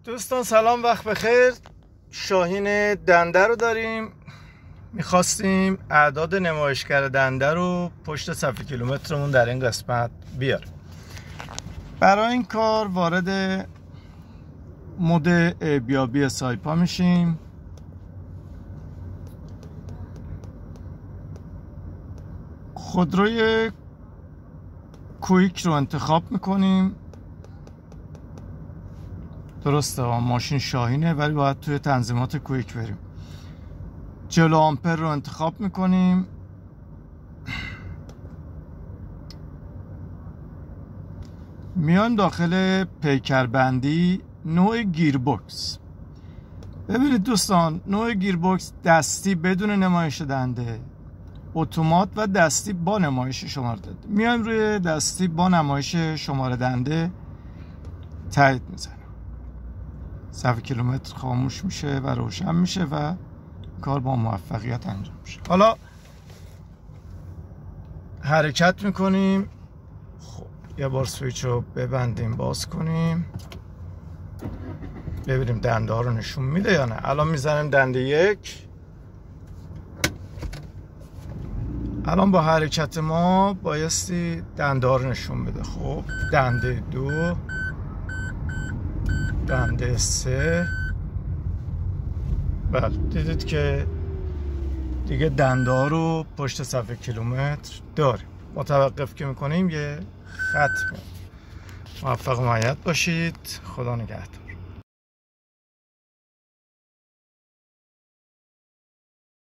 دوستان سلام، وقت بخیر. شاهین دنده رو داریم. میخواستیم اعداد نمایشگر دنده رو پشت صفحه کیلومترمون در این قسمت بیاریم. برای این کار وارد مود بیابی سایپا میشیم. خودروی کویک رو انتخاب میکنیم. درسته ماشین شاهینه ولی باید توی تنظیمات کویک بریم. جلو آمپر رو انتخاب میکنیم. میایم داخل پیکربندی نوع گیربکس. ببینید دوستان، نوع گیربکس دستی بدون نمایش دنده، اتومات و دستی با نمایش شماره دنده. میایم روی دستی با نمایش شماره دنده تایید میزنیم. صفحه کیلومتر خاموش میشه و روشن میشه و کار با موفقیت انجام میشه. حالا حرکت میکنیم. خب یه بار سویچ رو ببندیم، باز کنیم، ببینیم دنده ها رو نشون میده یا نه. الان میزنیم دنده 1. الان با حرکت ما بایستی دنده ها رو نشون بده. خب دنده 2، دنده 3. بله دیدید که دیگه دنده ها رو پشت صفحه کیلومتر داریم. متوقف که میکنیم یه خط میاد. موفق و معید باشید. خدا نگهدار.